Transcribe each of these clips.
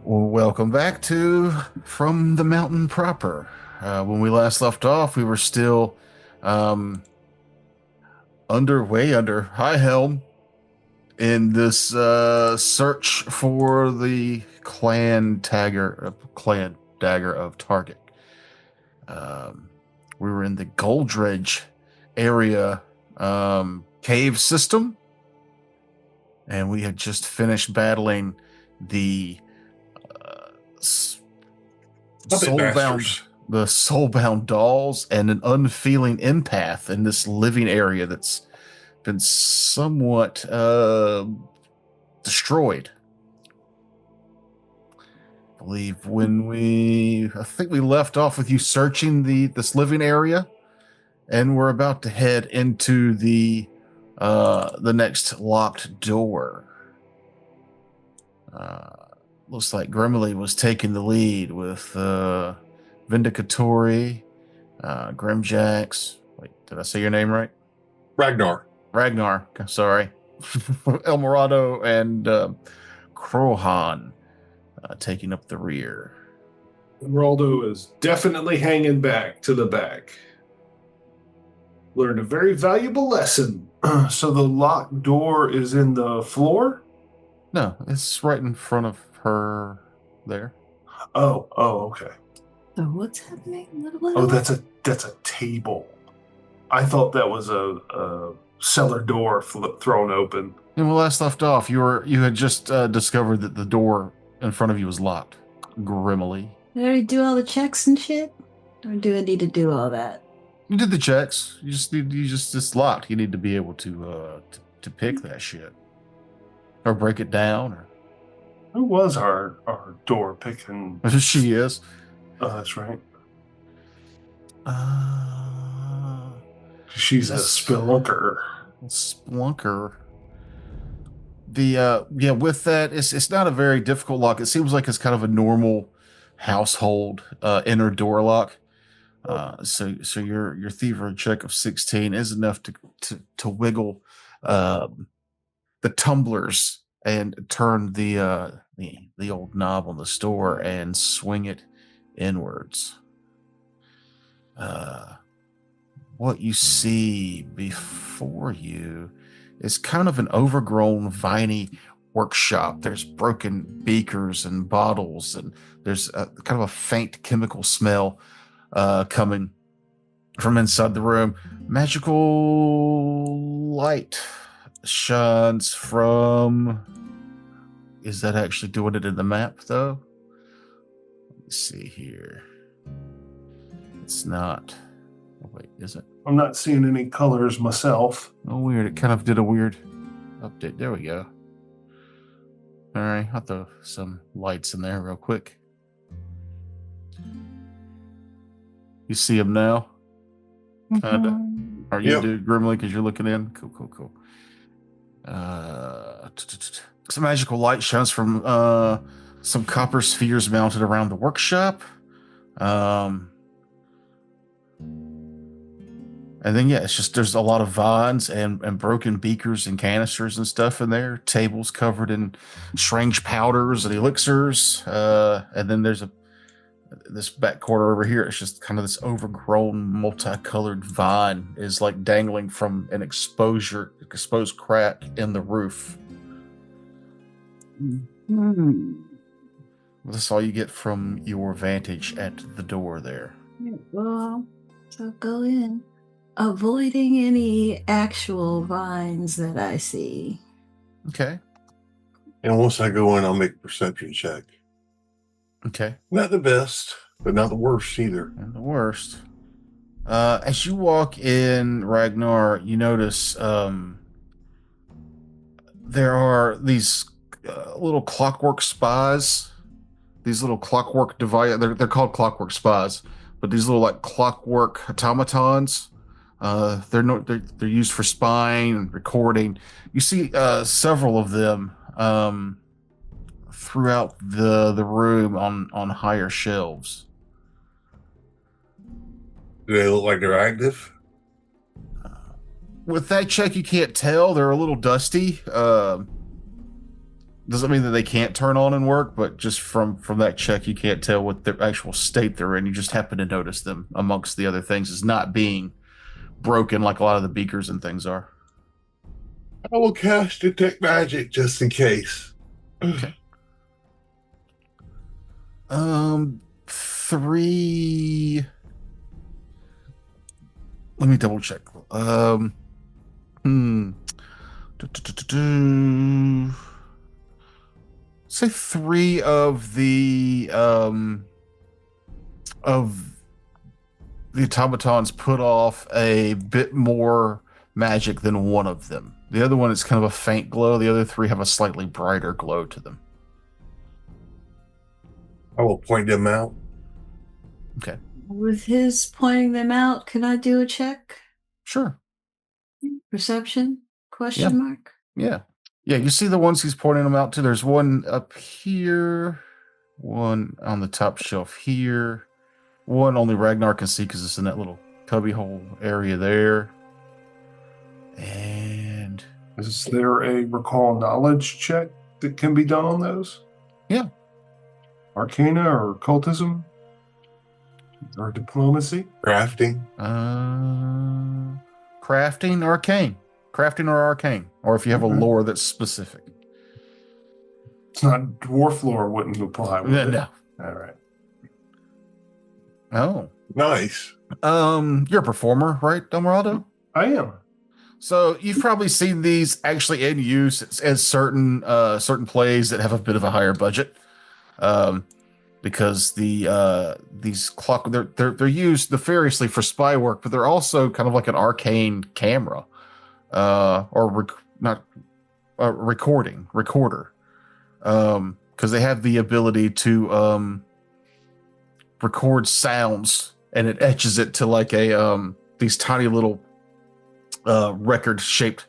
Well, welcome back to From the Mountain Proper. When we last left off, we were still um, way under high helm in this search for the clan dagger of Target. We were in the Goldridge area cave system, and we had just finished battling the Puppet soulbound masters. the soulbound dolls and an unfeeling empath in this living area that's been somewhat destroyed. I believe I think we left off with you searching this living area, and we're about to head into the next locked door. Looks like Grimly was taking the lead with Vindicatori, Grimjax. Wait, did I say your name right? Ragnar. Ragnar. Sorry. El Morado and Krohan taking up the rear. Ronaldo is definitely hanging back to the back. Learned a very valuable lesson. So the locked door is in the floor? No, it's right in front of her there. Okay. So what's happening? Oh, that's a table. I thought that was a cellar door thrown open. And when we last left off, you had just discovered that the door in front of you was locked. Grimly. Did I already do all the checks and shit? Or do I need to do all that? You did the checks. It's locked. You need to be able to pick that shit. Or break it down, or Who was our door picking? she is. Oh, that's right. Uh, She's a spelunker. Splunker. With that, it's not a very difficult lock. It seems like it's kind of a normal household inner door lock. So your thievery check of 16 is enough to wiggle the tumblers and turn the old knob on the store and swing it inwards. What you see before you is kind of an overgrown, viney workshop. There's broken beakers and bottles, and there's kind of a faint chemical smell coming from inside the room. Magical light shines from. Is that actually doing it in the map, though? Let me see here. It's not. Oh, wait, is it? I'm not seeing any colors myself. Oh, weird. It kind of did a weird update. There we go. All right, I'll throw some lights in there real quick. You see them now? Kinda. Are you do Grimly because you're looking in? Cool. Some magical light shines from some copper spheres mounted around the workshop. And then, it's just there's a lot of vines and broken beakers and canisters and stuff in there. Tables covered in strange powders and elixirs. And then there's this back corner over here. It's just kind of this overgrown, multicolored vine is like dangling from an exposed crack in the roof. That's all you get from your vantage at the door there. Well, so go in. Avoiding any actual vines that I see. Okay. And once I go in, I'll make a perception check. Okay. Not the best, but not the worst either. And the worst. As you walk in, Ragnar, you notice there are these little clockwork spas. These little clockwork device. They're called clockwork spas, but these little like clockwork automatons. They're used for spying and recording. You see several of them throughout the room on higher shelves. Do they look like they're active? With that check, you can't tell. They're a little dusty. Doesn't mean that they can't turn on and work, but just from that check, you can't tell what the actual state they're in. You just happen to notice them amongst the other things as not being broken like a lot of the beakers and things are. I will cast detect magic just in case. Okay. 3. Let me double check. Hmm. Say 3 of the automatons put off a bit more magic than one of them. The other one is kind of a faint glow. The other 3 have a slightly brighter glow to them. I will point them out. Okay. With his pointing them out, can I do a check? Sure. Perception? Question mark? Yeah. Yeah, you see the ones he's pointing them out to. There's one up here, one on the top shelf here, one only Ragnar can see because it's in that little cubbyhole area there. And Is there a recall knowledge check that can be done on those? Yeah. Arcana or occultism? Or diplomacy? Crafting. Crafting or arcane. Crafting or arcane. Or if you have a lore that's specific. It's not dwarf lore wouldn't apply, would it? No. All right. Oh. Nice. You're a performer, right, Delmorado? I am. So you've probably seen these actually in use as certain plays that have a bit of a higher budget. Because these clock they're used nefariously for spy work, but they're also kind of like an arcane camera, recorder, because they have the ability to record sounds and it etches it to like a these tiny little record shaped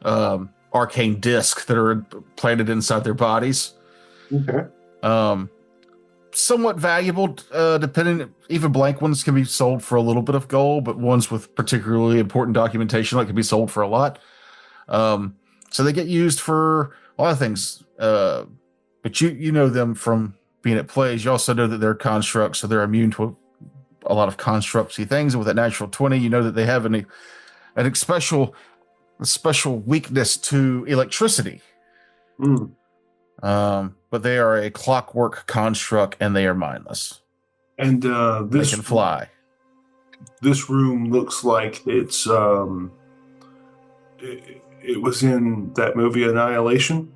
arcane disc that are planted inside their bodies. Okay. Somewhat valuable, depending. Even blank ones can be sold for a little bit of gold, but ones with particularly important documentation can be sold for a lot. So they get used for a lot of things. But you know them from being at plays. You also know that they're constructs, so they're immune to a lot of constructy things. And with that natural 20, you know that they have a special weakness to electricity. But they are a clockwork construct and they are mindless. And they can fly. This room looks like it's it was in that movie Annihilation.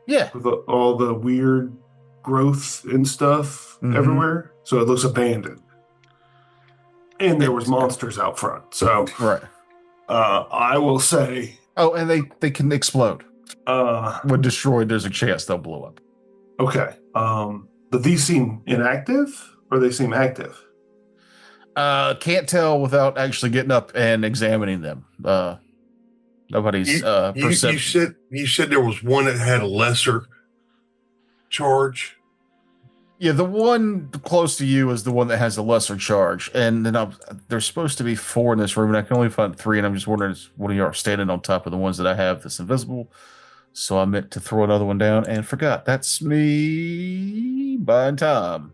Yeah. With all the weird growth and stuff everywhere. So it looks abandoned. And there was monsters out front. So right. I will say. Oh, and they can explode. When destroyed, there's a chance they'll blow up. Okay. But these seem inactive or they seem active? Can't tell without actually getting up and examining them. Nobody's perception. You said there was one that had a lesser charge. Yeah, the one close to you is the one that has the lesser charge, and then there's supposed to be 4 in this room, and I can only find 3. And I'm just wondering, is one of you are standing on top of the ones that I have that's invisible? So I meant to throw another one down and forgot. That's me buying time.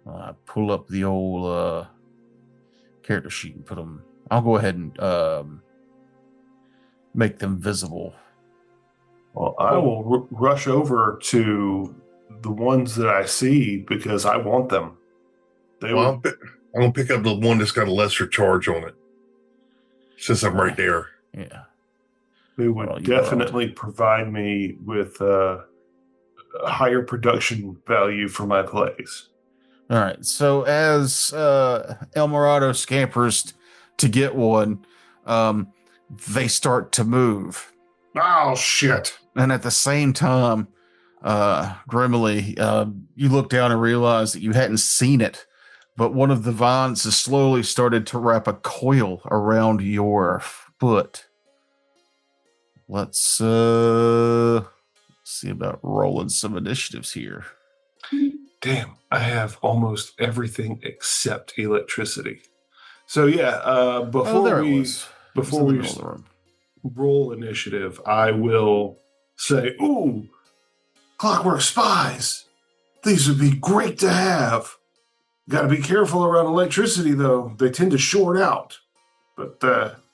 I pull up the old character sheet and put them. I'll go ahead and make them visible. Well, I will rush over to the ones that I see because I want them. I'm going to pick up the one that's got a lesser charge on it since I'm right there. Yeah. They would definitely provide me with a higher production value for my plays. All right. So as El Morado scampers to get one, they start to move. Oh, shit. And at the same time, grimly, you look down and realize that you hadn't seen it, but one of the vines has slowly started to wrap a coil around your foot. Let's see about rolling some initiatives here. Damn, I have almost everything except electricity. So yeah, before we roll initiative, I will say, "Ooh, clockwork spies. These would be great to have. Got to be careful around electricity, though. They tend to short out." But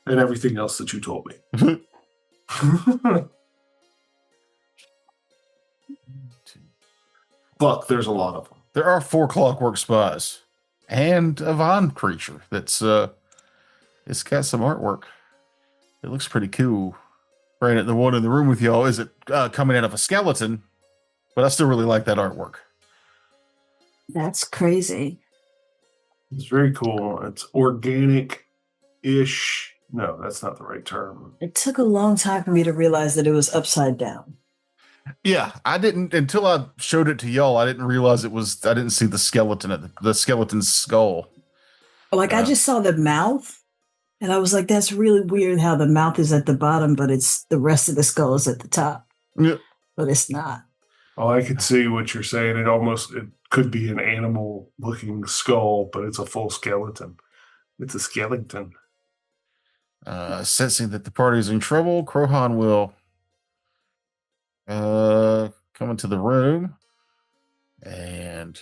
and everything else that you told me. Fuck, there's a lot of them. There are 4 clockwork spies and a vine creature that's it's got some artwork. It looks pretty cool. Granted, the one in the room with y'all isn't coming out of a skeleton, but I still really like that artwork. That's crazy. It's very cool. It's organic-ish. No, that's not the right term. It took a long time for me to realize that it was upside down. Yeah, I didn't until I showed it to y'all. I didn't realize it was. I didn't see the skeleton at the skeleton's skull. Like I just saw the mouth, and I was like, "That's really weird how the mouth is at the bottom, but it's the rest of the skull is at the top." Yeah. But it's not. Oh, I could see what you're saying. It could be an animal-looking skull, but it's a full skeleton. It's a skeleton. Sensing that the party is in trouble, Krohan will come into the room, and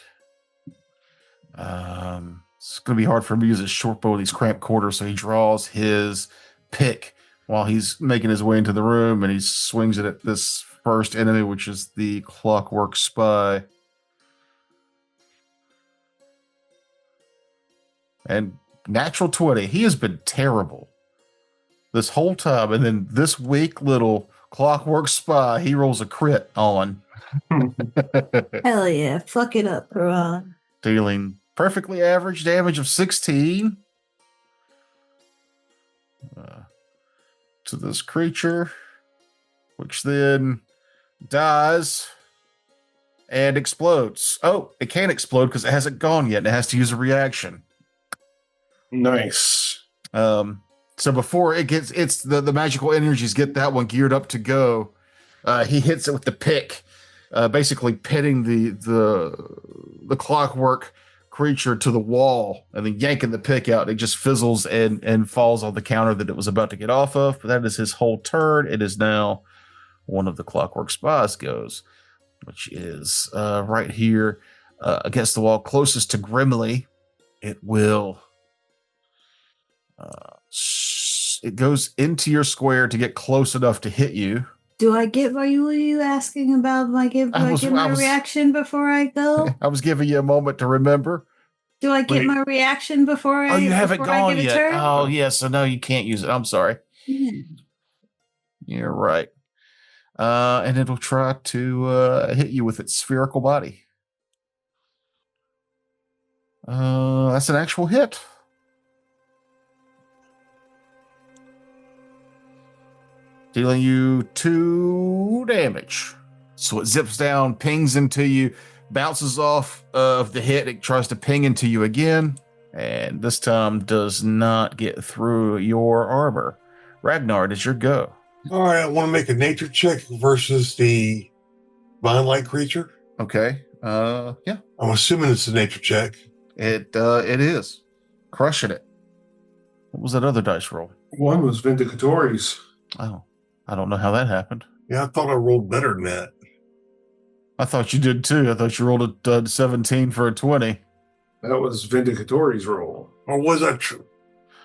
it's going to be hard for him to use his short bow in these cramped quarters, so he draws his pick while he's making his way into the room, and he swings it at this first enemy, which is the clockwork spy. And natural 20. He has been terrible this whole time, and then this weak little clockwork spy, he rolls a crit on. Hell yeah. Fuck it up, Quran. Dealing perfectly average damage of 16 to this creature, which then dies and explodes. Oh, it can't explode because it hasn't gone yet, and it has to use a reaction. Nice. So before it gets, it's the magical energies get that one geared up to go. He hits it with the pick, basically pitting the clockwork creature to the wall, and then yanking the pick out. It just fizzles and falls on the counter that it was about to get off of. But that is his whole turn. It is now one of the clockwork spies goes, which is right here against the wall closest to Grimly. It will. It goes into your square to get close enough to hit you. Do I get what were you asking about? Do I give my reaction before I go? I was giving you a moment to remember. Do I get my reaction before I? Oh, you haven't gone yet. Turn? Oh, yeah. So no, you can't use it. I'm sorry. Yeah. You're right. And it'll try to hit you with its spherical body. That's an actual hit. Dealing you 2 damage. So it zips down, pings into you, bounces off of the hit. It tries to ping into you again, and this time does not get through your armor. Ragnar, it's your go. All right, I want to make a nature check versus the vine-like creature. Okay. Yeah. I'm assuming it's a nature check. It is. Crushing it. What was that other dice roll? One was Vindicatories. Oh. I don't know how that happened. Yeah, I thought I rolled better than that. I thought you did too. I thought you rolled a 17 for a 20. That was Vindicatories roll. Or was that true?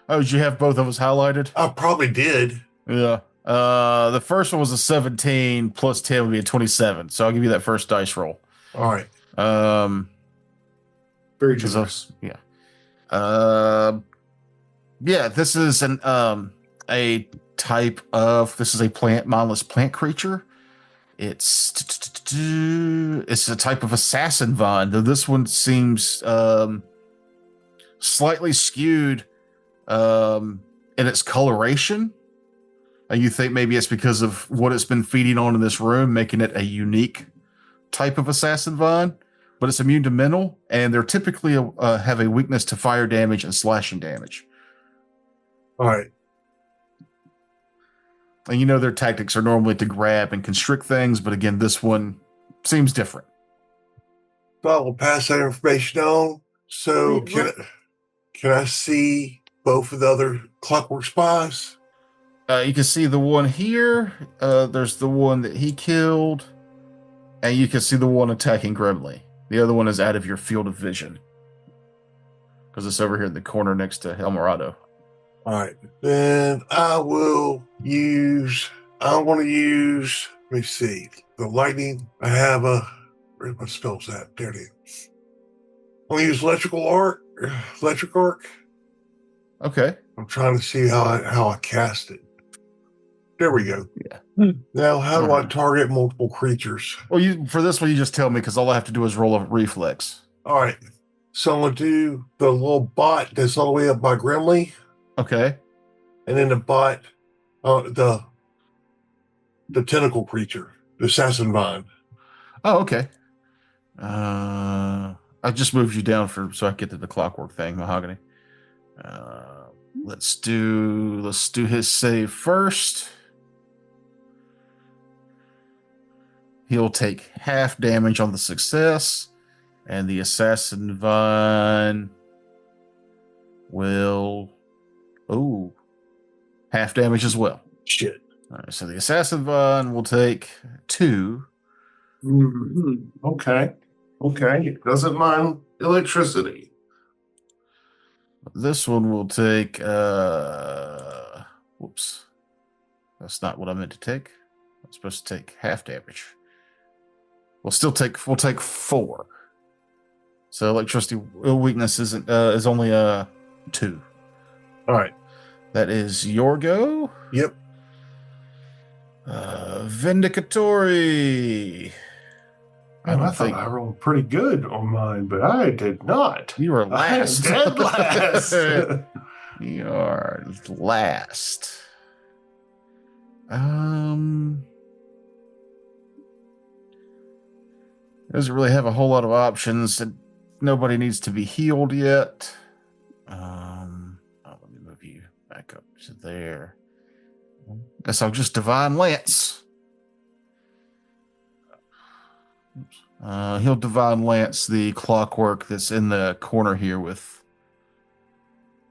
Oh, did you have both of us highlighted? I probably did. Yeah. The first one was a 17 plus 10 would be a 27. So I'll give you that first dice roll. All right. Very generous. Yeah. Yeah, this is a type of, this is a mindless plant creature. It's a type of assassin vine, though this one seems slightly skewed in its coloration. And you think maybe it's because of what it's been feeding on in this room, making it a unique type of assassin vine. But it's immune to mental, and they're typically have a weakness to fire damage and slashing damage. All right. And you know their tactics are normally to grab and constrict things, but again, this one seems different. So I will pass that information on. So can I see both of the other clockwork spies? You can see the one here. There's the one that he killed, and you can see the one attacking Grimly. The other one is out of your field of vision because it's over here in the corner next to El Morado. All right, then I'm going to use, let me see, the lightning. I have where's my spells at? There it is. I'm going to use electric arc. Okay. I'm trying to see how I cast it. There we go. Yeah. Now, how do I target multiple creatures? Well, for this one, you just tell me because all I have to do is roll a reflex. All right. So I'm going to do the little bot that's all the way up by Grimly. Okay. And then the bot, the tentacle creature, the assassin vine. Oh, okay. I just moved you down so I can get to the clockwork thing, Mahogany. Let's do his save first. He'll take half damage on the success, and the assassin vine will half damage as well. Shit. All right, so the assassin vine will take 2. Mm-hmm. Okay. It doesn't mind electricity. This one will take whoops. That's not what I meant to take. I'm supposed to take half damage. We'll take 4. So electricity weakness is only 2. All right. That is your go. Yep. Vindicatory. I thought I rolled pretty good on mine, but I did not. You were last. I am dead last. You are last. Doesn't really have a whole lot of options. Nobody needs to be healed yet. Let me move you back up to there. Guess I'll just Divine Lance. He'll Divine Lance the clockwork that's in the corner here with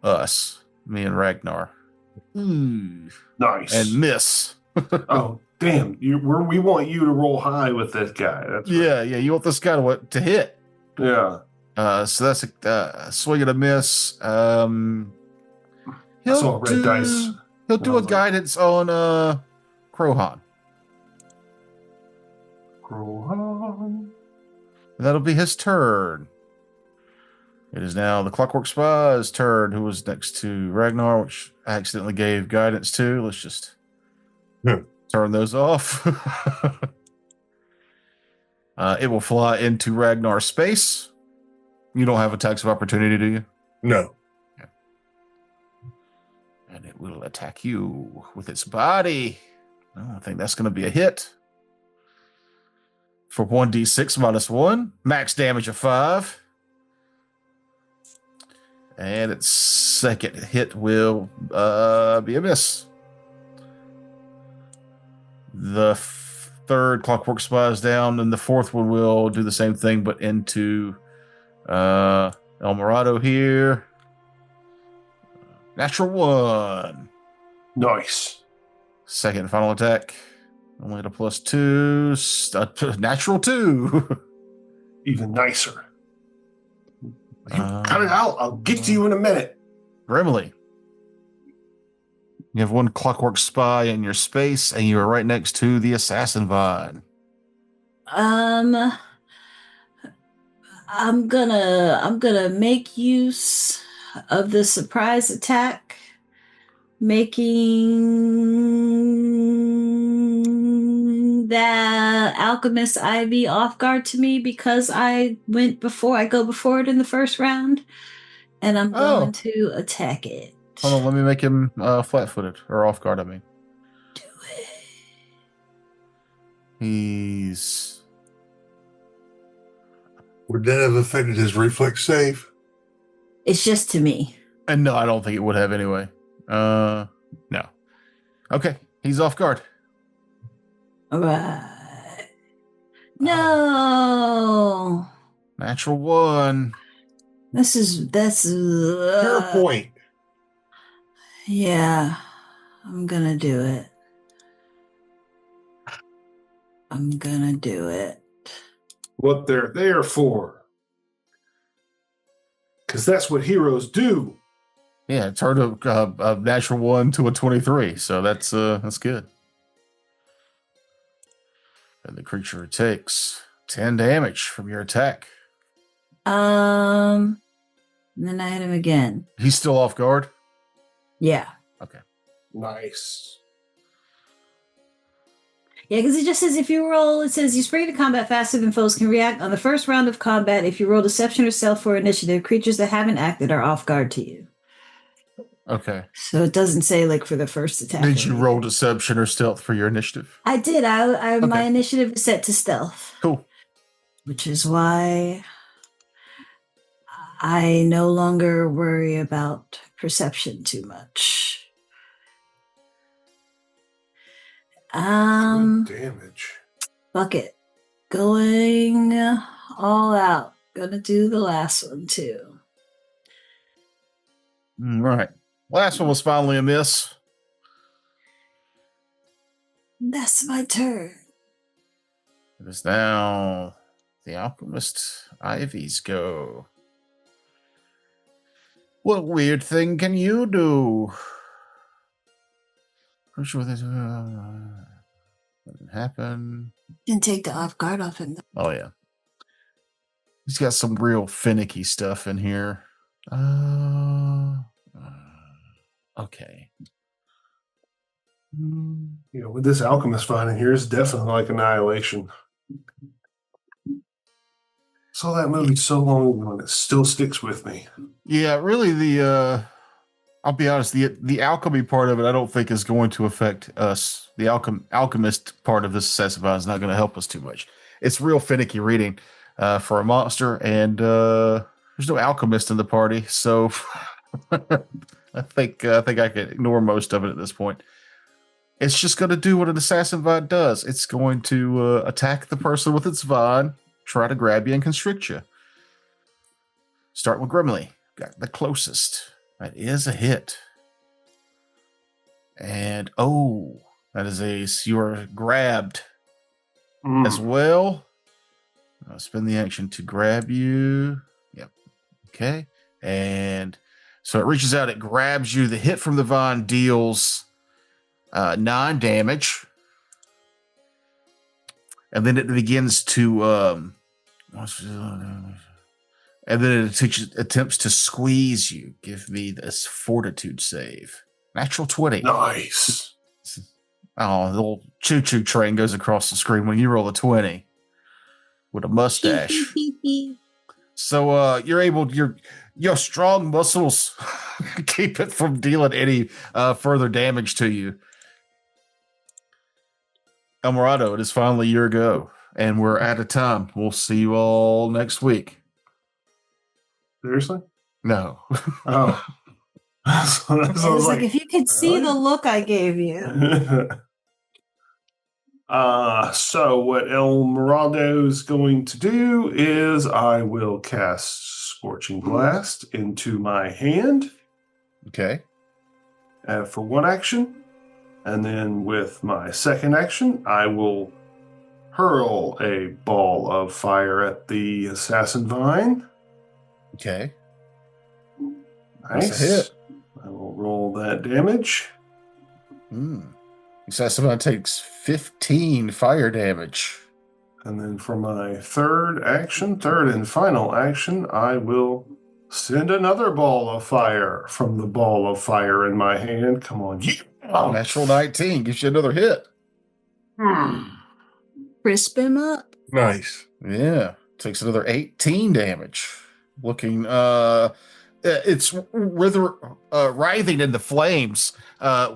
us, me and Ragnar. Nice. And miss. Oh, damn. We want you to roll high with this guy. That's right. Yeah. You want this guy to hit. Yeah. So that's a swing and a miss. I saw red dice. He'll do a guidance on Krohan. That'll be his turn. It is now the Clockwork Spy's turn, who was next to Ragnar, which I accidentally gave guidance to. Let's just turn those off. It will fly into Ragnar's space. You don't have attacks of opportunity, do you? No. Yeah. And it will attack you with its body. Oh, I think that's going to be a hit. For 1d6 minus 1. Max damage of 5. And its second hit will be a miss. The third Clockwork Spy is down, and the fourth one will do the same thing, but into El Morado here. Natural 1. Nice. Second and final attack. Only at a +2. Natural 2. Even nicer. Cut it out. I'll get to you in a minute. Grimly. You have 1 Clockwork Spy in your space, and you are right next to the Assassin Vine. I'm gonna make use of the surprise attack, making that Alchemist Ivy off guard to me because I go before it in the first round, and I'm going to attack it. Hold on, let me make him flat-footed, or off guard, I mean. Do it. He's... Would that have affected his reflex save? It's just to me. And no, I don't think it would have anyway. No. Okay, he's off guard. All right. No. Natural 1. That's Fair point. yeah. I'm gonna do it. What they're there for. Because that's what heroes do. Yeah, turn a natural 1 to a 23, so that's good. And the creature takes 10 damage from your attack. And then I hit him again. He's still off guard? Yeah. Okay. Nice. Yeah, because it just says if you roll, it says you spring into combat faster than foes can react on the first round of combat. If you roll deception or stealth for initiative, creatures that haven't acted are off guard to you. Okay. So it doesn't say like for the first attack. Did you roll deception or stealth for your initiative? I did. My initiative is set to stealth. Cool. Which is why I no longer worry about perception too much. Good damage. Fuck it. Going all out. Gonna do the last one too. All right. Last one was finally a miss. That's my turn. It is now the Alchemist Ivy's go. What weird thing can you do? I'm sure this didn't happen. Didn't take the off guard off him. Oh, yeah. He's got some real finicky stuff in here. Okay. With this alchemist find in here, it's definitely like Annihilation. Saw that movie so long ago and it still sticks with me. Yeah, really I'll be honest, the alchemy part of it I don't think is going to affect us. The alchemist part of this assassin is not going to help us too much. It's real finicky reading for a monster, and there's no alchemist in the party, so I think I can ignore most of it at this point. It's just going to do what an assassin vine does. It's going to attack the person with its vine, try to grab you and constrict you. Start with Grimly. Got the closest. That is a hit. And you are grabbed as well. I'll spend the action to grab you. Yep. Okay. And so it reaches out, it grabs you. The hit from the vine deals 9 damage. And then it begins to and then it attempts to squeeze you. Give me this fortitude save. Natural 20. Nice. Oh, the old choo-choo train goes across the screen when you roll a 20 with a mustache. So your strong muscles keep it from dealing any further damage to you. Alvarado, it is finally your go, and we're out of time. We'll see you all next week. Seriously? No. Oh. So It was like, if you could see the look I gave you. So what El Murado's going to do is I will cast Scorching Blast into my hand. Okay. For one action. And then with my second action, I will hurl a ball of fire at the assassin vine. Okay. Nice. That's a hit. I will roll that damage. Assassin vine takes 15 fire damage. And then for my third and final action, I will send another ball of fire from the ball of fire in my hand. Come on. Natural 19 gives you another hit. Crisp him up. Nice. Yeah. Takes another 18 damage. Looking it's writhing in the flames.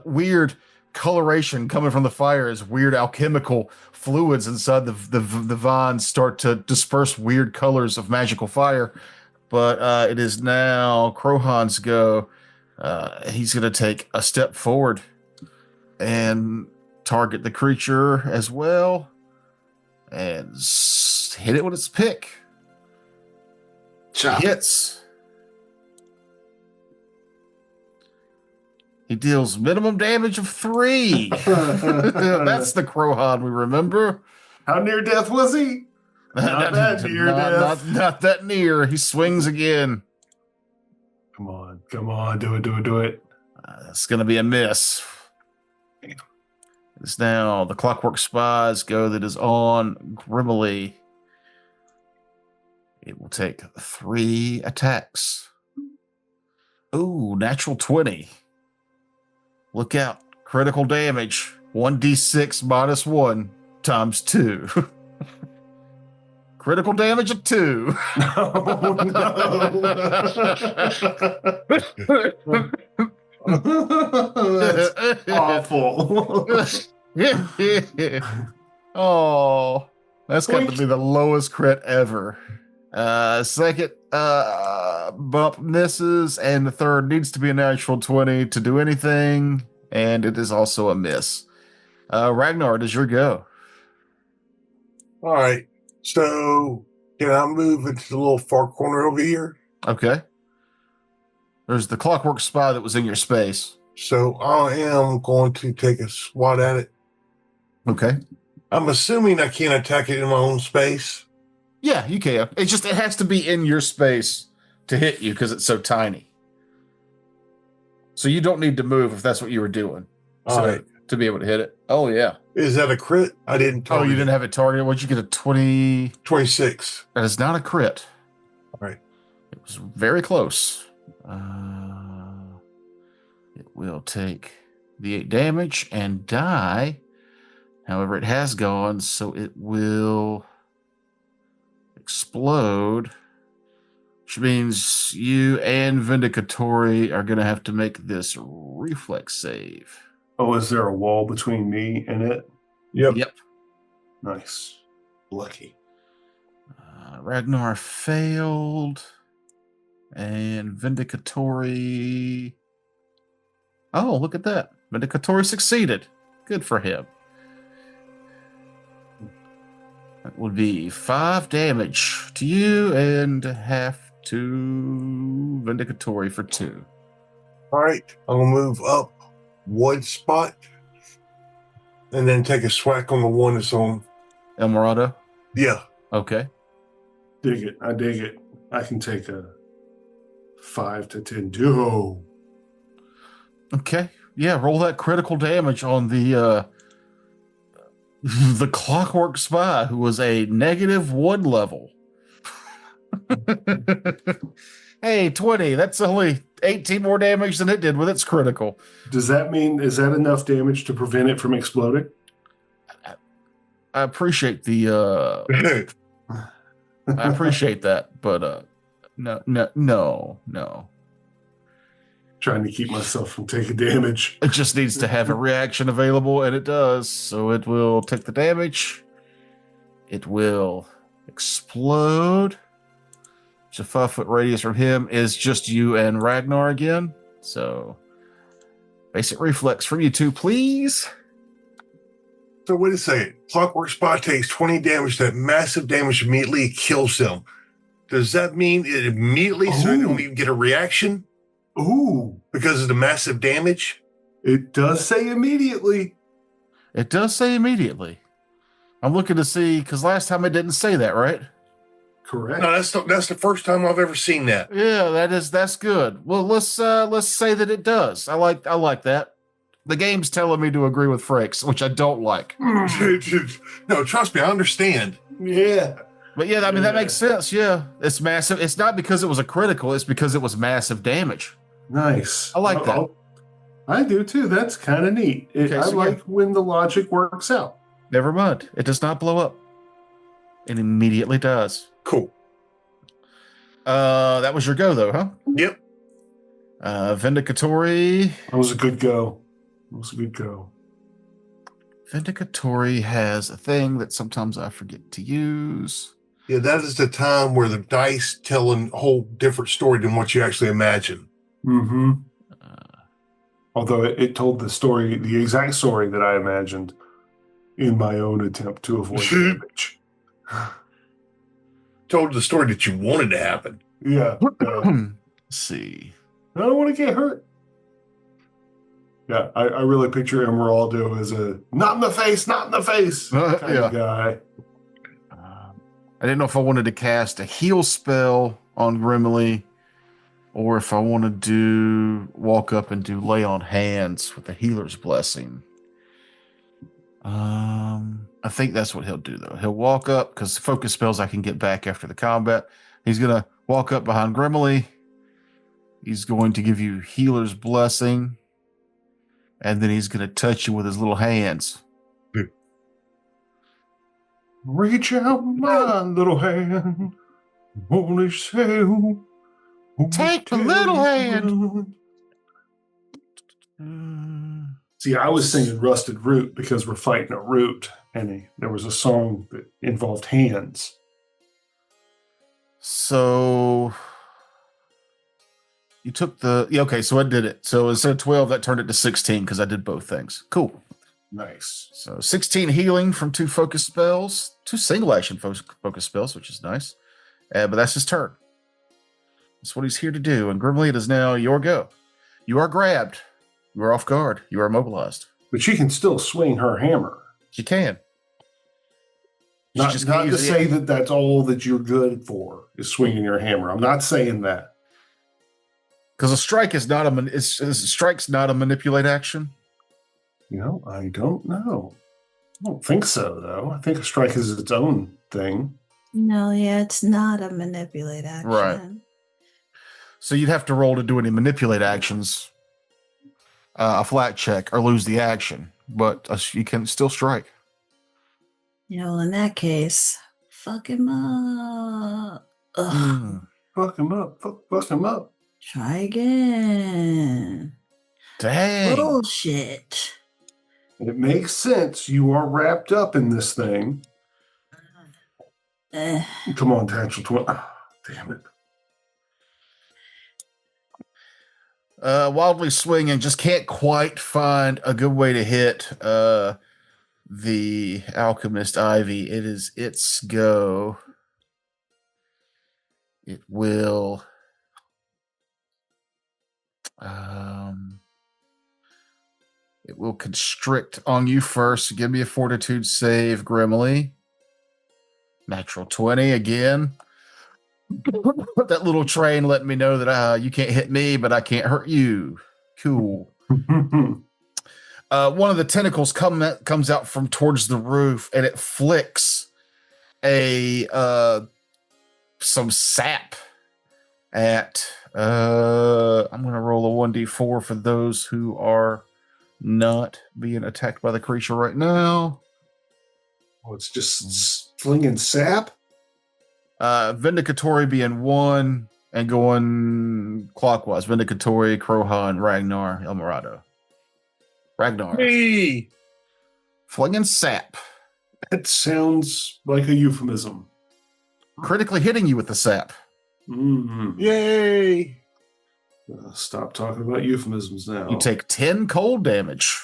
Weird coloration coming from the fire as weird alchemical fluids inside the vines start to disperse weird colors of magical fire. But it is now Krohan's go. He's going to take a step forward and target the creature as well and hit it with its pick. Hits. He deals minimum damage of 3. That's the Crowhod we remember. How near death was he? Not that near death. Not that near. He swings again. Come on. Do it. It's going to be a miss. It's now the Clockwork Spies go that is on Grimly. It will take 3 attacks. Ooh, natural 20. Look out. Critical damage. 1d6 minus 1 times 2. Critical damage of 2. Oh, no. That's awful. Oh, that's got to be the lowest crit ever. Second bump misses, and the third needs to be a natural 20 to do anything, and it is also a miss. Ragnar, it is your go. All right. So can I move into the little far corner over here? Okay. There's the Clockwork Spy that was in your space. So I am going to take a swat at it. Okay. I'm assuming I can't attack it in my own space. Yeah, you can. It has to be in your space to hit you because it's so tiny. So you don't need to move if that's what you were doing. All right. To be able to hit it. Oh, yeah. Is that a crit? I didn't target. Oh, you didn't have it targeted? What'd you get, a 20? 26. That is not a crit. All right. It was very close. It will take the 8 damage and die. However, it has gone, so it will explode, which means you and Vindicatory are going to have to make this reflex save. Oh, is there a wall between me and it? Yep. Nice. Lucky. Ragnar failed. And Vindicatory. Oh, look at that. Vindicatory succeeded. Good for him. That would be 5 damage to you and half to Vindicatory for 2. All right. I'll move up 1 spot and then take a swack on the one that's on. El Morado? Yeah. Okay. I dig it. I can take a 5 to 10 duo. Okay. Yeah, roll that critical damage on the the Clockwork Spy, who was a -1 level. Hey, 20. That's only 18 more damage than it did with its critical. Is that enough damage to prevent it from exploding? I appreciate the I appreciate that, but no. Trying to keep myself from taking damage. It just needs to have a reaction available, and it does. So it will take the damage. It will explode. It's a 5-foot radius from him is just you and Ragnar again. So basic reflex from you two, please. So wait a second. Clockwork Spy takes 20 damage. That massive damage immediately kills him. Does that mean it immediately so they don't even get a reaction? Ooh. Because of the massive damage? It does say immediately. It does say immediately. I'm looking to see, because last time it didn't say that, right? Correct. No, that's the first time I've ever seen that. Yeah, that's good. Well, let's say that it does. I like that. The game's telling me to agree with Frakes, which I don't like. No, trust me, I understand. Yeah. But yeah, I mean, that makes sense. Yeah, it's massive. It's not because it was a critical. It's because it was massive damage. Nice. I like that. I do too. That's kind of neat. I like when the logic works out. Never mind. It does not blow up. It immediately does. Cool. That was your go, though, huh? Yep. Vindicatory. That was a good go. Vindicatory has a thing that sometimes I forget to use. Yeah, that is the time where the dice tell a whole different story than what you actually imagine. Mm-hmm. Although it told the exact story that I imagined in my own attempt to avoid damage. Told the story that you wanted to happen. Yeah. Let's see. I don't want to get hurt. Yeah, I really picture Emeraldo as a not in the face kind of guy. I didn't know if I wanted to cast a heal spell on Grimly, or if I want to walk up and do lay on hands with the healer's blessing. I think that's what he'll do, though. He'll walk up, because focus spells I can get back after the combat. He's going to walk up behind Grimly. He's going to give you healer's blessing, and then he's going to touch you with his little hands. Reach out my little hand, only say take the little hand. See, I was singing Rusted Root because we're fighting a root, and there was a song that involved hands. So you took okay, so I did it. So instead of 12, that turned it to 16 because I did both things. Cool. Nice. So 16 healing from 2 focus spells, 2 single action focus spells, which is nice. But that's his turn. That's what he's here to do. And Grimly, it is now your go. You are grabbed. You are off guard. You are immobilized. But she can still swing her hammer. She can. Not to say that that's all that you're good for is swinging your hammer. I'm not saying that. Because a strike is not strike's not a manipulate action. I don't know. I don't think so, though. I think a strike is its own thing. No, yeah, it's not a manipulate action. Right. So you'd have to roll to do any manipulate actions, a flat check, or lose the action. But you can still strike. In that case, fuck him up. Fuck him up. Fuck him up. Try again. Dang. Bullshit. It makes sense. You are wrapped up in this thing. Come on, Tactical 20. Oh, damn it. Wildly swinging, just can't quite find a good way to hit the Alchemist Ivy. It is its go. It will constrict on you first. Give me a fortitude save, Grimly. Natural 20 again. That little train let me know that you can't hit me, but I can't hurt you. Cool. One of the tentacles comes out from towards the roof, and it flicks some sap at. I'm going to roll a 1d4 for those who are not being attacked by the creature right now. Oh, it's just flinging sap? Vindicatory being 1 and going clockwise. Vindicatory, Crowhan, Ragnar, Elmorado. Ragnar. Hey! Flinging sap. That sounds like a euphemism. Critically hitting you with the sap. Mm-hmm. Yay! Stop talking about euphemisms now. You take 10 cold damage.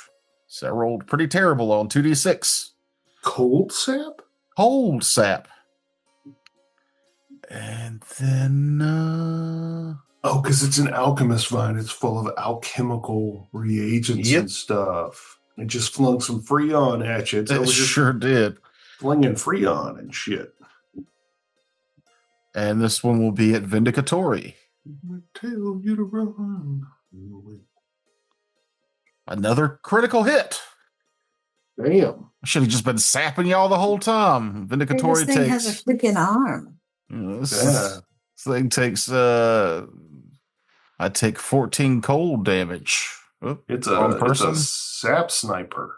So I rolled pretty terrible on 2d6. Cold sap? Cold sap. And then... Oh, because it's an alchemist vine. It's full of alchemical reagents and stuff. It just flung some Freon at you. It sure did. Flinging Freon and shit. And this one will be at Vindicatory. I tell you to run. Another critical hit. Damn. I should have just been sapping y'all the whole time. Vindicatory This thing has a freaking arm. This thing takes I take 14 cold damage. It's a sap sniper.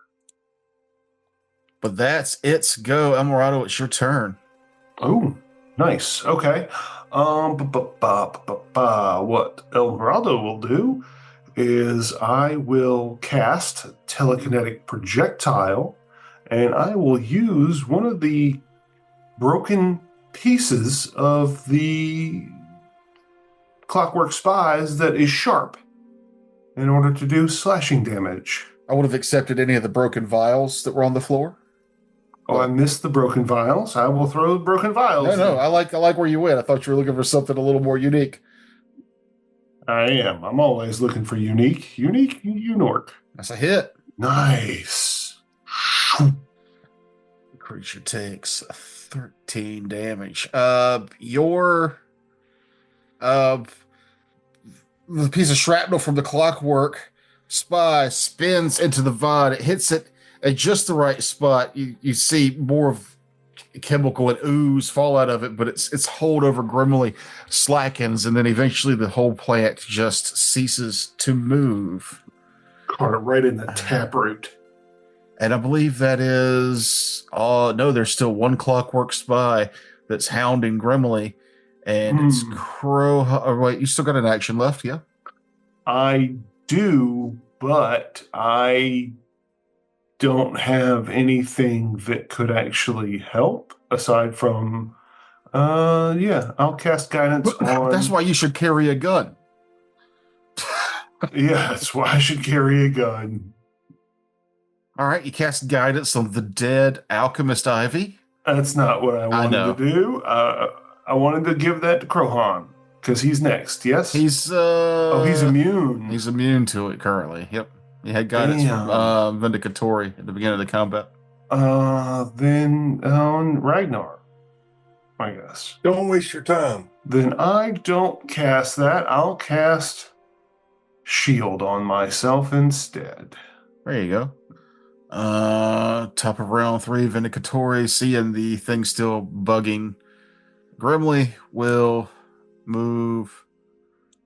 But that's its go. Elmorado, it's your turn. Oh, nice. Okay. What Elmorado will do is I will cast telekinetic projectile, and I will use one of the broken pieces of the clockwork spies that is sharp in order to do slashing damage. I would have accepted any of the broken vials that were on the floor. Oh, I missed the broken vials. I will throw the broken vials. No, I like where you went. I thought you were looking for something a little more unique. I am. I'm always looking for unique Unork. That's a hit. Nice. The creature takes 13 damage. Uh, the piece of shrapnel from the clockwork spy spins into the vine. It hits it at just the right spot. You see more of chemical and ooze fall out of it, but its hold over Grimly slackens, and then eventually the whole plant just ceases to move. Caught it right in the taproot. And I believe that is no, there's still one clockwork spy that's hounding Grimly, and it's Crow. Oh, wait, you still got an action left, yeah? I do, but I don't have anything that could actually help aside from I'll cast guidance on. That's why you should carry a gun. Yeah, that's why I should carry a gun. All right, you cast guidance on the dead alchemist Ivy. That's not what I wanted to do. I wanted to give that to Krohan because he's next. Yes, he's immune. He's immune to it currently. Yep, he had guidance from Vindicatori at the beginning of the combat. Then on Ragnar, I guess. Don't waste your time. Then I don't cast that. I'll cast Shield on myself instead. There you go. Top of round 3, Vindicatori, seeing the thing still bugging Grimly, will move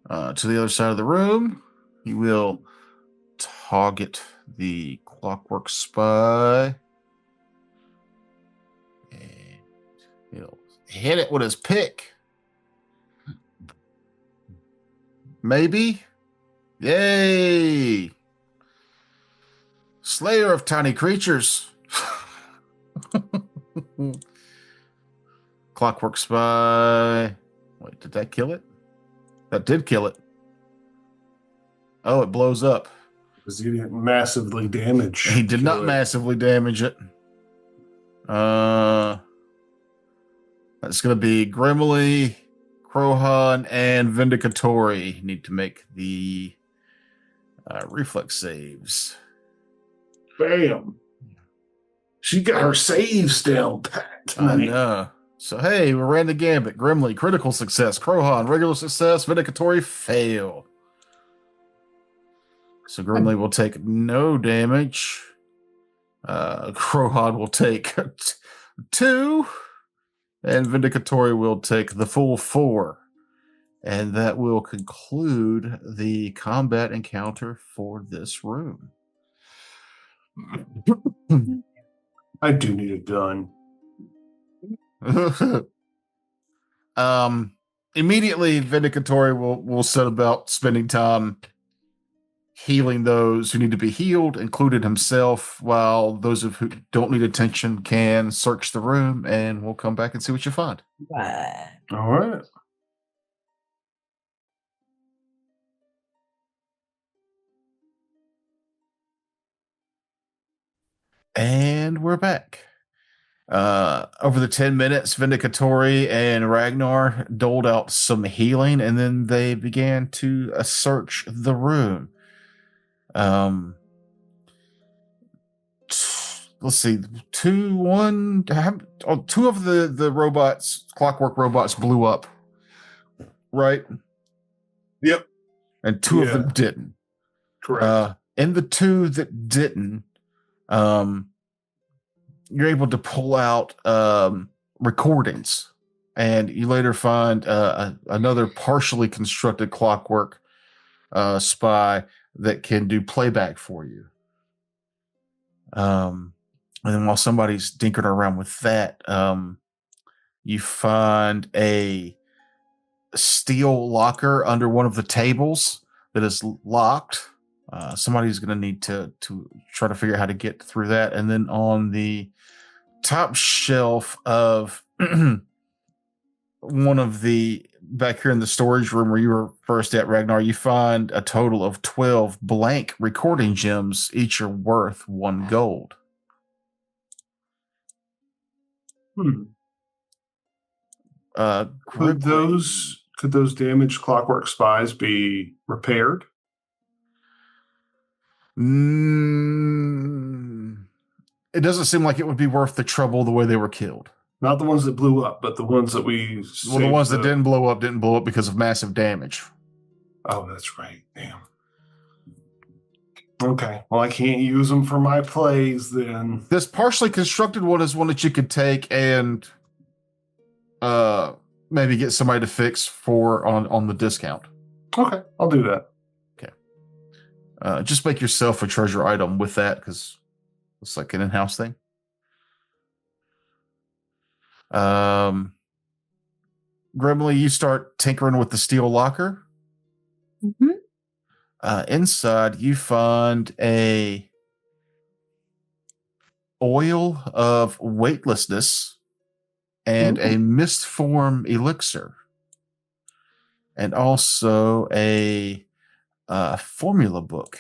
to the other side of the room. He will target the clockwork spy. And he'll hit it with his pick. Maybe. Yay! Slayer of tiny creatures. Clockwork spy. Wait, did that kill it? That did kill it. Oh, it blows up. Because he didn't massively damage. He did not massively damage it. That's going to be Grimly, Krohan, and Vindicatori need to make the reflex saves. Bam. She got her saves down pat tonight. I know. So, hey, we ran the gambit. Grimly, critical success. Krohan, regular success. Vindicatori, fail. So Grimly will take no damage. Krohan will take 2. And Vindicatori will take the full 4. And that will conclude the combat encounter for this room. I do need a gun. Immediately, Vindicatori will set about spending time healing those who need to be healed, including himself, while those of who don't need attention can search the room, and we'll come back and see what you find. Right. All right. And we're back. Over the 10 minutes, Vindicatori and Ragnar doled out some healing, and then they began to search the room. Let's see, two of the robots, clockwork robots, blew up, right? Yep. And 2 of them didn't. Correct. And the 2 that didn't, you're able to pull out recordings, and you later find another partially constructed clockwork spy that can do playback for you. And then while somebody's dinkering around with that, you find a steel locker under one of the tables that is locked. Somebody's going to need to try to figure out how to get through that. And then on the top shelf of one of the back here in the storage room where you were first at, Ragnar, you find a total of 12 blank recording gems. Each are worth 1 gold. Could those damaged clockwork spies be repaired? It doesn't seem like it would be worth the trouble the way they were killed. Not the ones that blew up, but the ones that we Well, the ones that didn't blow up because of massive damage. Oh, that's right. Damn. Okay. Well, I can't use them for my plays then. This partially constructed one is one that you could take and maybe get somebody to fix for on the discount. Okay, I'll do that. Okay. Just make yourself a treasure item with that because it's like an in-house thing. Grimly, you start tinkering with the steel locker. Mm-hmm. Inside, you find a oil of weightlessness and a mist form elixir, and also a formula book.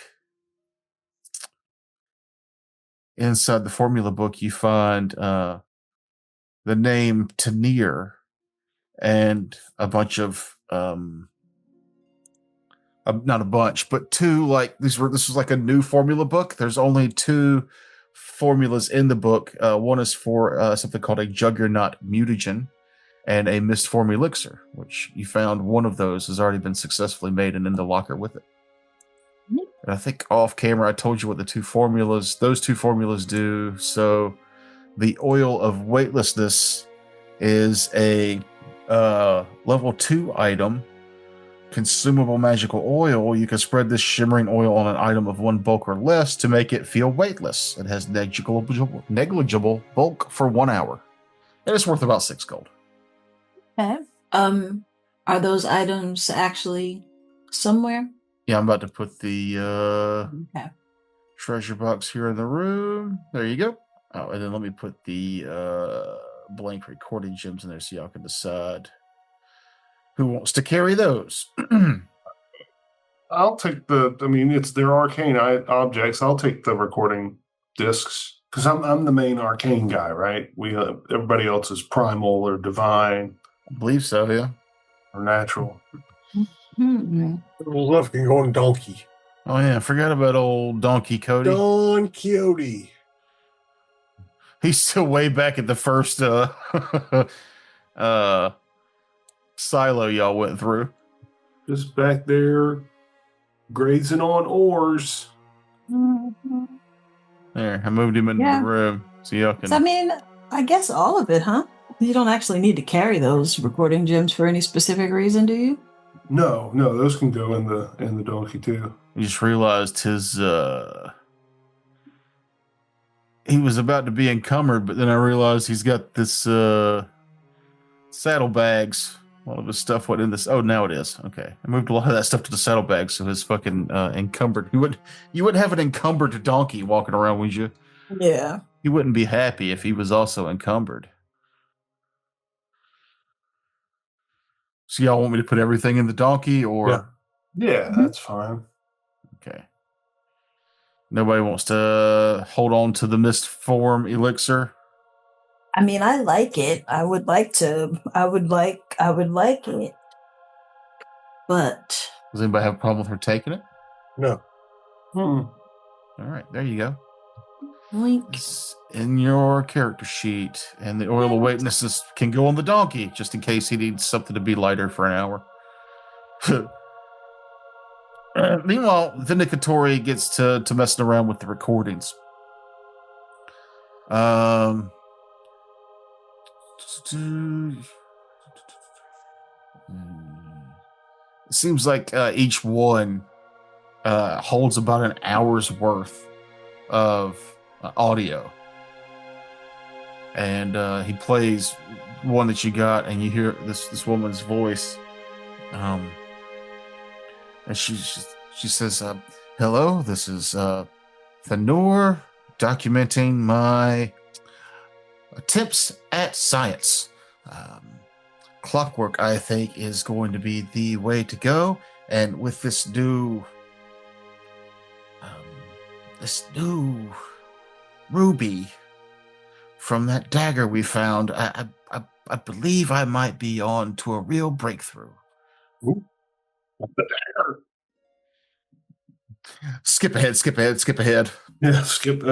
Inside the formula book, you find the name Thenur and a bunch of not a bunch, but two, like this was like a new formula book. There's only two formulas in the book. One is for something called a juggernaut mutagen and a mist form elixir, which you found one of those has already been successfully made and in the locker with it. And I think off camera I told you what those two formulas do. So the oil of weightlessness is a level 2 item, consumable magical oil. You can spread this shimmering oil on an item of 1 bulk or less to make it feel weightless. It has negligible bulk for 1 hour. And it's worth about 6 gold. Okay. Are those items actually somewhere? Yeah, I'm about to put the treasure box here in the room. There you go. Oh, and then let me put the blank recording gems in there so y'all can decide who wants to carry those. I'll take they're arcane objects. I'll take the recording discs because I'm the main arcane guy, right? Everybody else is primal or divine. I believe so, yeah. Or natural. Love can go on donkey. Oh yeah, I forgot about old Donkey Cody. Don Quixote. He's still way back at the first silo y'all went through. Just back there grazing on oars. There, I moved him into the room. So y'all can... So, I mean, I guess all of it, huh? You don't actually need to carry those recording gems for any specific reason, do you? No, those can go in the donkey too. You just realized his he was about to be encumbered, but then I realized he's got this saddlebags. All of his stuff went in this. Oh, now it is. Okay. I moved a lot of that stuff to the saddlebags, so his fucking encumbered. You wouldn't have an encumbered donkey walking around, would you? Yeah. You wouldn't be happy if he was also encumbered. So y'all want me to put everything in the donkey, or? Yeah, that's fine. Okay. Nobody wants to hold on to the mist form elixir? I mean, I like it. I would like it. But Does anybody have a problem with her taking it? No. All right, there you go. Link. It's in your character sheet, and the oil of weightlessness can go on the donkey, just in case he needs something to be lighter for an hour. Meanwhile, Vindicatori gets to messing around with the recordings. It seems like each one holds about an hour's worth of audio. And he plays one that you got, and you hear this woman's voice. And she says, hello, this is Thenur documenting my attempts at science. Clockwork, I think, is going to be the way to go. And with this new ruby from that dagger we found, I believe I might be on to a real breakthrough. Ooh. The dagger. Skip ahead, skip ahead, skip ahead. Yeah, skip.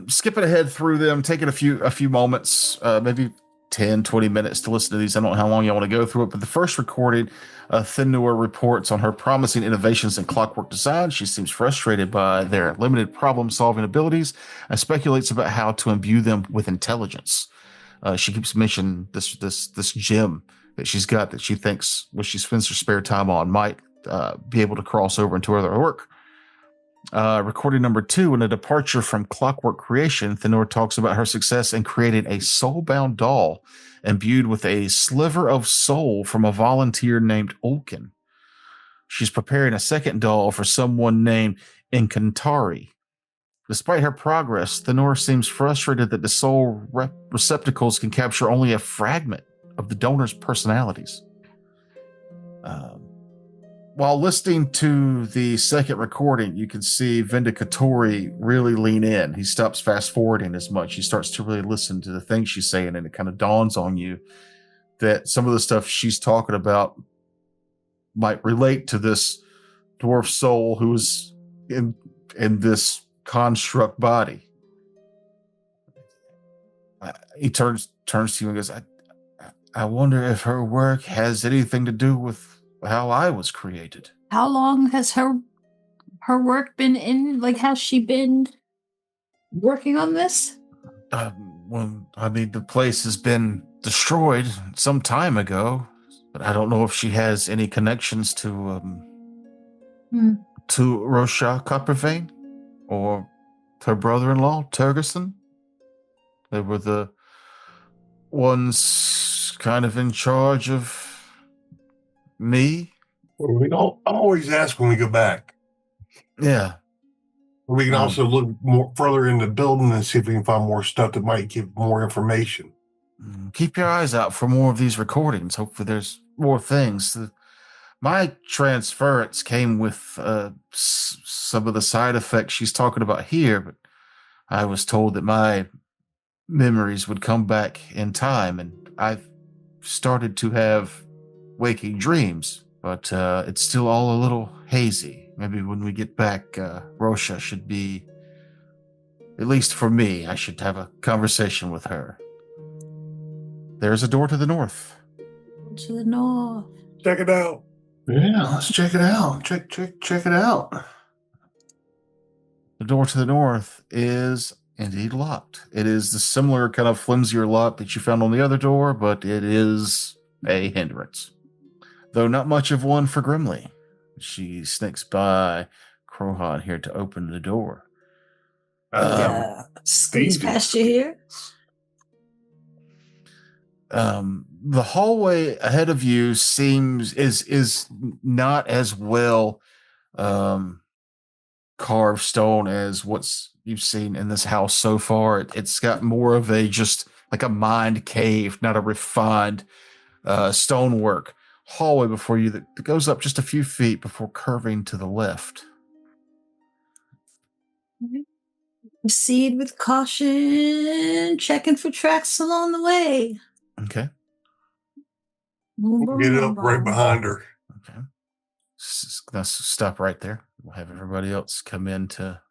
Skipping ahead through them, taking a few moments, maybe 10, 20 minutes to listen to these. I don't know how long you want to go through it, but the first recording, Thenur reports on her promising innovations in clockwork design. She seems frustrated by their limited problem-solving abilities and speculates about how to imbue them with intelligence. She keeps mentioning this gem that she's got that she thinks, when she spends her spare time on, might be able to cross over into other work. Recording number 2, in a departure from clockwork creation, Thenur talks about her success in creating a soul-bound doll imbued with a sliver of soul from a volunteer named Olkin. She's preparing a second doll for someone named Inkantari. Despite her progress, Thenur seems frustrated that the soul receptacles can capture only a fragment of the donor's personalities. While listening to the second recording, you can see Vindicatori really lean in. He stops fast forwarding as much. He starts to really listen to the things she's saying, and it kind of dawns on you that some of the stuff she's talking about might relate to this dwarf soul who is in this construct body. He turns to you and goes, I wonder if her work has anything to do with how I was created. How long has her work been in? Like, has she been working on this? The place has been destroyed some time ago, but I don't know if she has any connections to Rosha Coppervein or her brother-in-law Turgerson. They were the ones kind of in charge of me. Well, we don't always ask when we go back. Yeah. We can also look more further in the building and see if we can find more stuff that might give more information. Keep your eyes out for more of these recordings. Hopefully there's more things. My transference came with some of the side effects she's talking about here, but I was told that my memories would come back in time, and I've started to have waking dreams, but it's still all a little hazy. Maybe when we get back, Rosha should be, at least for me, I should have a conversation with her. There's a door to the north. To the north. Check it out. Yeah, let's check it out. Check it out. The door to the north is indeed locked. It is the similar kind of flimsier lock that you found on the other door, but it is a hindrance. Though not much of one for Grimly. She sneaks by Crowhon here to open the door. Squeeze past you here. The hallway ahead of you is not as well carved stone as what's you've seen in this house so far. It's got more of a just like a mind cave, not a refined stonework hallway before you that goes up just a few feet before curving to the left. Proceed with caution, checking for tracks along the way. Okay. We'll get up right behind her. Okay. Let's stop right there. We'll have everybody else come in to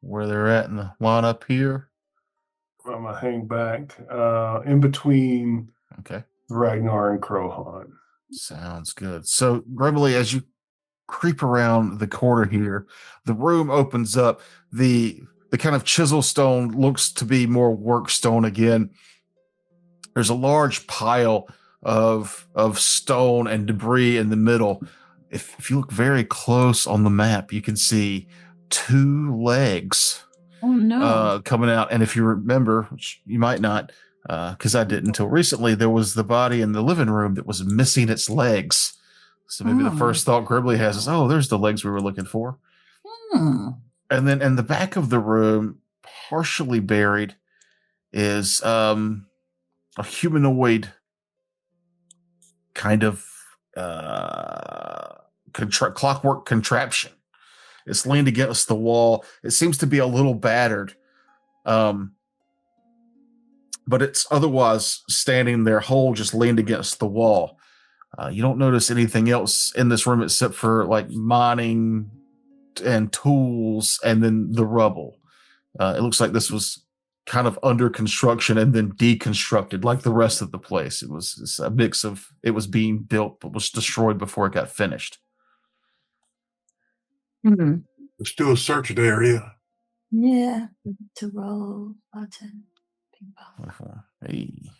where they're at in the line up here. I'm going to hang back in between Ragnar and Crowhon. Sounds good. So, Grimly, as you creep around the corner here, the room opens up. The kind of chisel stone looks to be more work stone again. There's a large pile of stone and debris in the middle. If you look very close on the map, you can see 2 legs coming out. And if you remember, which you might not, because I didn't until recently, there was the body in the living room that was missing its legs. So maybe the first thought Gribbly has is, oh, there's the legs we were looking for. And then in the back of the room, partially buried, is a humanoid kind of clockwork contraption. It's leaned against the wall. It seems to be a little battered, but it's otherwise standing there whole, just leaned against the wall. You don't notice anything else in this room except for like mining and tools and then the rubble. It looks like this was kind of under construction and then deconstructed like the rest of the place. It's a mix of it was being built but was destroyed before it got finished. Mm-hmm. Let's do a search of the area. Yeah. To roll button. Hey.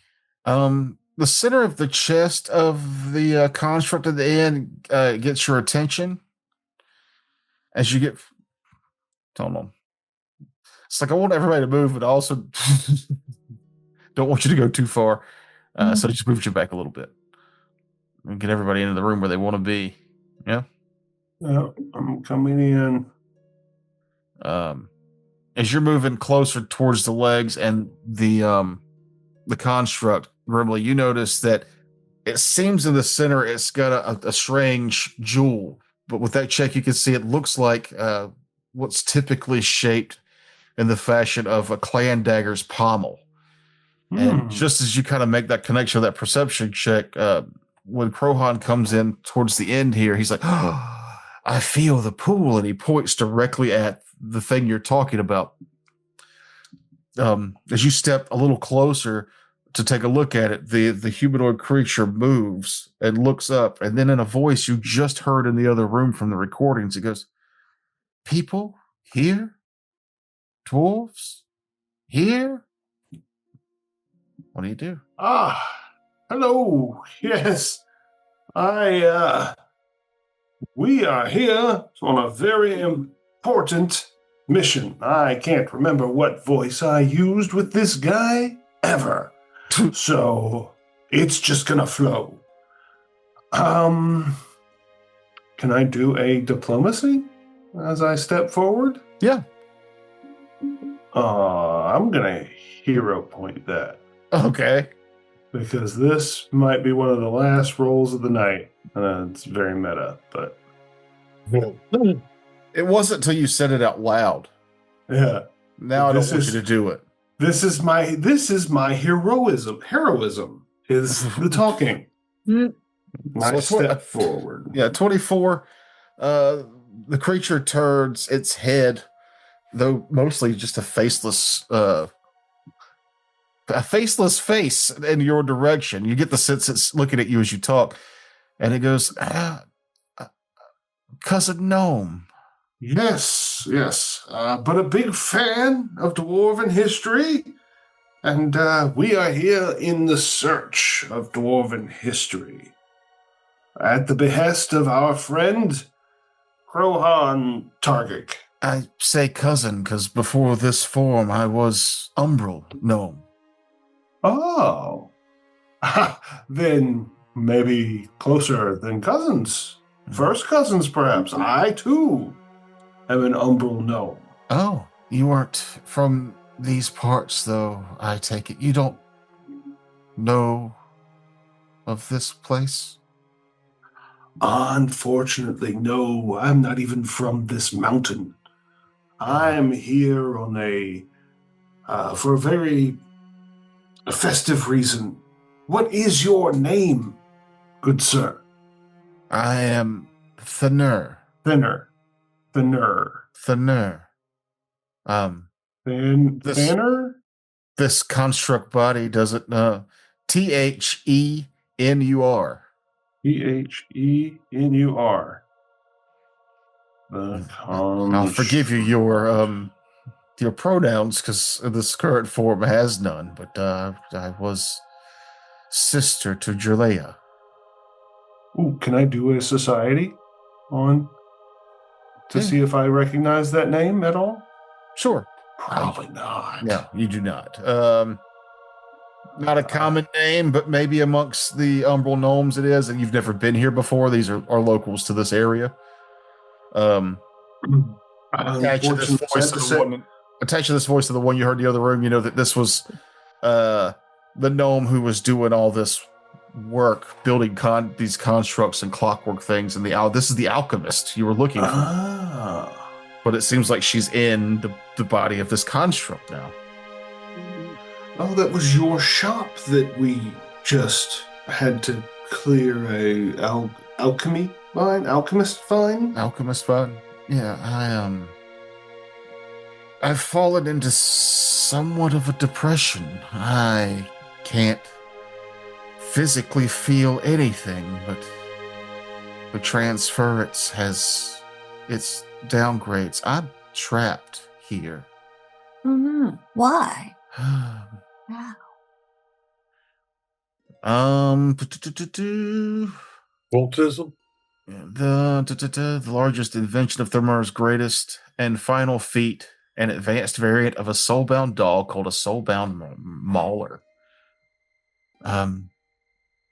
The center of the chest of the construct at the end gets your attention as you get. Hold on. It's like I want everybody to move, but I also don't want you to go too far. So I just moved you back a little bit and get everybody into the room where they want to be. Yeah. I'm coming in. As you're moving closer towards the legs and the construct, Grimly, you notice that it seems in the center it's got a strange jewel, but with that check you can see it looks like what's typically shaped in the fashion of a clan dagger's pommel. And just as you kind of make that connection, that perception check, when Krohan comes in towards the end here, he's like, "Oh, I feel the pool," and he points directly at the thing you're talking about. As you step a little closer to take a look at it, the humanoid creature moves and looks up, and then in a voice you just heard in the other room from the recordings, it goes, "People here? Dwarves? Here?" What do you do? Hello. Yes. We are here on a very important mission. I can't remember what voice I used with this guy ever. So it's just gonna flow. Can I do a diplomacy as I step forward? Yeah. I'm gonna hero point that. Okay. Because this might be one of the last rolls of the night. It's very meta, but it wasn't until you said it out loud. Yeah. Now I don't want you to do it. This is my heroism. Heroism is the talking. I step forward. Yeah, 24. The creature turns its head, though mostly just a faceless face in your direction. You get the sense it's looking at you as you talk, and it goes, "Cousin Gnome." Yes, but a big fan of dwarven history, and we are here in the search of dwarven history. At the behest of our friend, Krohan Targic. I say cousin because before this form I was Umbral Gnome. Oh. Then maybe closer than cousins. First cousins, perhaps. I, too, am an Umbral Gnome. Oh, you weren't from these parts, though, I take it. You don't know of this place? Unfortunately, no. I'm not even from this mountain. I'm here on for a very festive reason. What is your name, good sir? I am Thenur. Thenur. Thenur? This construct body doesn't Thenur. Thenur. I'll forgive you your pronouns because this current form has none, but I was sister to Jerleia. Ooh, can I do a society to see if I recognize that name at all? Sure. Probably not. No, you do not. Not a common name, but maybe amongst the Umbral Gnomes it is, and you've never been here before. These are locals to this area. Attached to this voice of the one you heard in the other room, you know that this was the gnome who was doing all this work, building these constructs and clockwork things, and this is the alchemist you were looking for. But it seems like she's in the body of this construct now. Oh, that was your shop that we just had to clear a alchemy mine, alchemist mine. Alchemist fun. Yeah, I've fallen into somewhat of a depression. I can't physically feel anything, but the transference has its downgrades. I'm trapped here. Oh no. Why? Cultism? The largest invention of Thenur's greatest and final feat, an advanced variant of a soulbound dog called a soulbound mauler.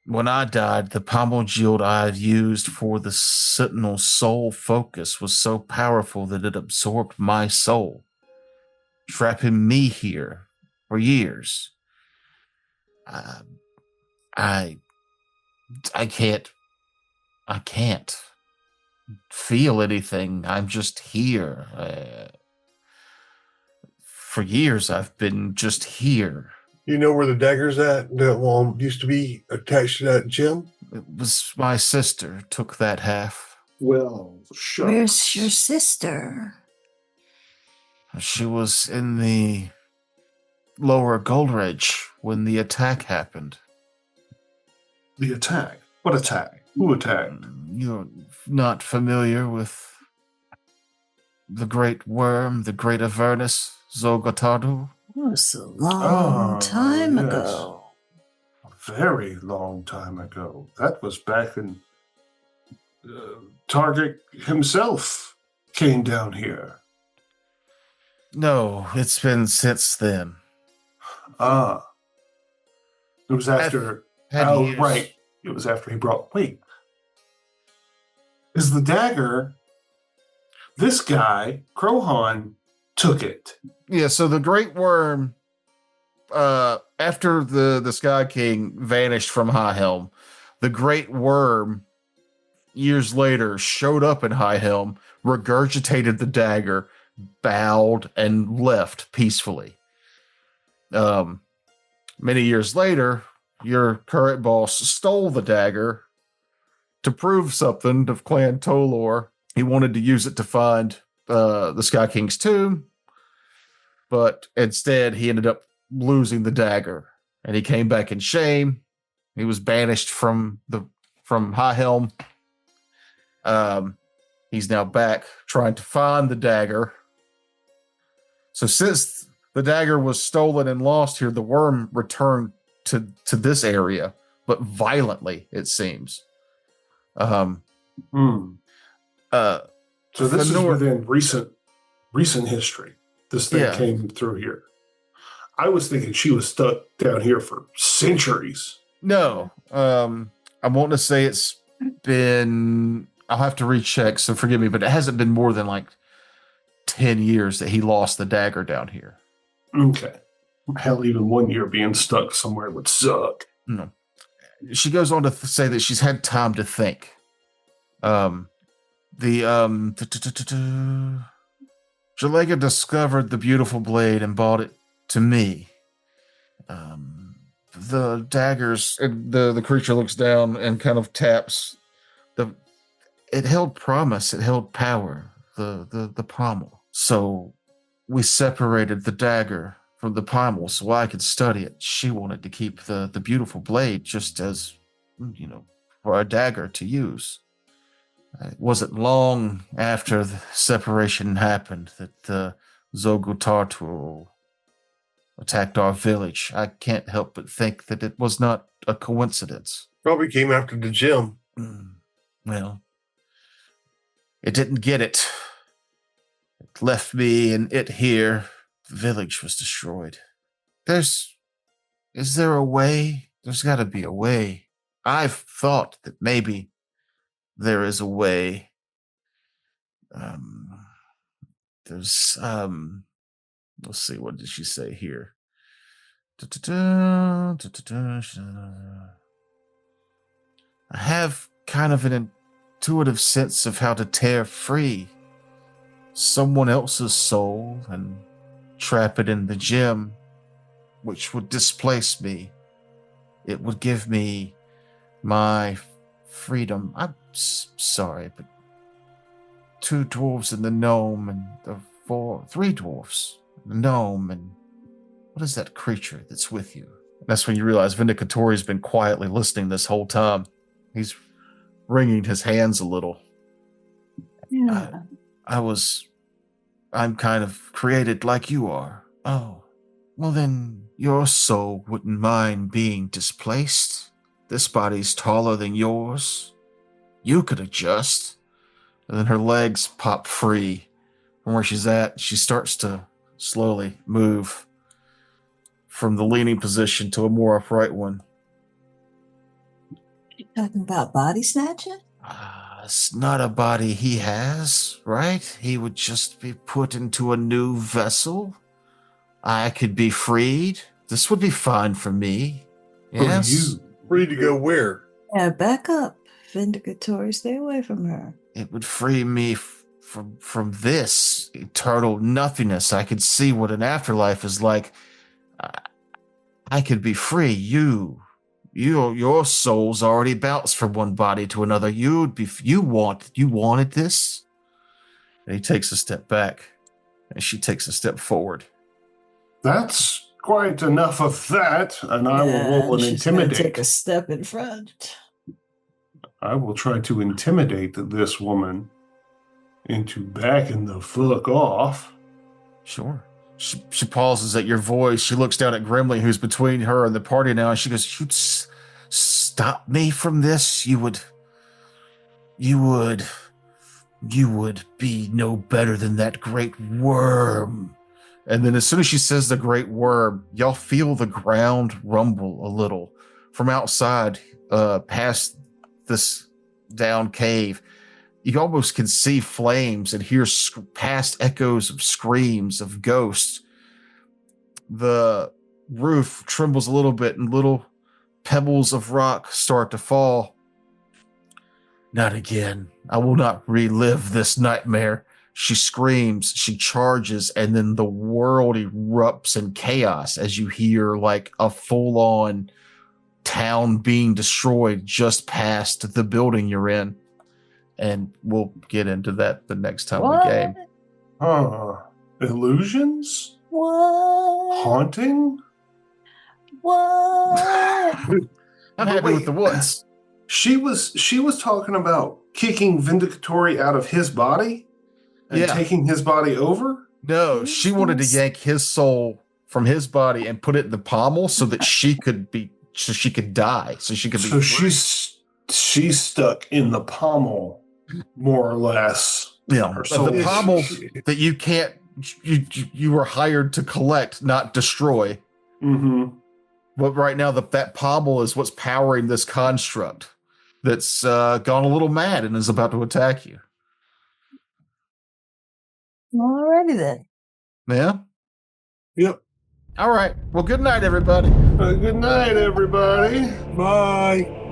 When I died, the pommel shield I had used for the Sentinel's soul focus was so powerful that it absorbed my soul, trapping me here for years. I can't feel anything. I'm just here. For years, I've been just here. You know where the dagger's at that used to be attached to that gem? It was my sister took that half. Well, shucks. Where's your sister? She was in the lower Goldridge when the attack happened. The attack? What attack? Who attacked? You're not familiar with the Great Worm, the Great Avernus, Zogotadu? Oh, it's a long time yes. ago. A very long time ago. That was back in Target himself came down here. No, it's been since then. It was after. Years. Right. It was after he brought. Wait. Is the dagger? This guy, Krohan, took it. Yeah, so the Great Worm, after the Sky King vanished from High Helm, the Great Worm, years later, showed up in High Helm, regurgitated the dagger, bowed, and left peacefully. Many years later, your current boss stole the dagger to prove something to Clan Tolor. He wanted to use it to find the Sky King's tomb, but instead he ended up losing the dagger, and he came back in shame. He was banished from High Helm. He's now back trying to find the dagger. So since the dagger was stolen and lost here, the worm returned to this area, but violently, it seems. So this is within recent history. This thing came through here. I was thinking she was stuck down here for centuries. No, I want to say it's been. I'll have to recheck, so forgive me, but it hasn't been more than like 10 years that he lost the dagger down here. Okay. Hell, even 1 year being stuck somewhere would suck. No. She goes on to say that she's had time to think. Jalega discovered the beautiful blade and brought it to me. The daggers, the creature looks down and kind of taps. It held promise, it held power, the pommel. So we separated the dagger from the pommel so I could study it. She wanted to keep the beautiful blade just as, for a dagger to use. It wasn't long after the separation happened that the Zogutartu attacked our village. I can't help but think that it was not a coincidence. Probably came after the gem. Well, it didn't get it. It left me and it here. The village was destroyed. Is there a way? There's got to be a way. I've thought that maybe there is a way. Let's see, what did she say here? I have kind of an intuitive sense of how to tear free someone else's soul and trap it in the gem, which would displace me. It would give me My freedom. I'm sorry, but 2 dwarves and the gnome and the 3 dwarves, the gnome, and what is that creature that's with you? And that's when you realize Vindicatori's been quietly listening this whole time. He's wringing his hands a little. Yeah. I'm kind of created like you are. Oh, well then your soul wouldn't mind being displaced. This body's taller than yours. You could adjust. And then her legs pop free from where she's at. She starts to slowly move from the leaning position to a more upright one. You talking about body snatching? It's not a body he has, right? He would just be put into a new vessel. I could be freed. This would be fine for me. Yes? You. Free to go where? Yeah, back up. Vindicatory, stay away from her. It would free me from this eternal nothingness. I could see what an afterlife is like. I could be free. Your soul's already bounced from one body to another. You wanted this? And he takes a step back, and she takes a step forward. That's quite enough of that, and I will roll an she's gonna intimidate. take a step in front. I will try to intimidate this woman into backing the fuck off. Sure. She pauses at your voice. She looks down at Grimly, who's between her and the party now, and she goes, "You'd stop me from this? You would be no better than that great worm." And then as soon as she says the great worm, y'all feel the ground rumble a little from outside, past this down cave. You almost can see flames and hear past echoes of screams of ghosts. The roof trembles a little bit and little pebbles of rock start to fall. "Not again. I will not relive this nightmare." She screams, she charges, and then the world erupts in chaos as you hear like a full-on town being destroyed just past the building you're in. And we'll get into that the next time we game. Illusions? What? Haunting? What? I'm happy with the woods. She was talking about kicking Vindicatory out of his body and taking his body over? No, she wanted to yank his soul from his body and put it in the pommel so that she could die. So she could be free. She's stuck in the pommel, more or less. Yeah, the pommel that you can't. You were hired to collect, not destroy. Mm-hmm. But right now, that pommel is what's powering this construct that's gone a little mad and is about to attack you. Alrighty then. Yeah? Yep. All right. Well, good night, everybody. Good night, everybody. Bye.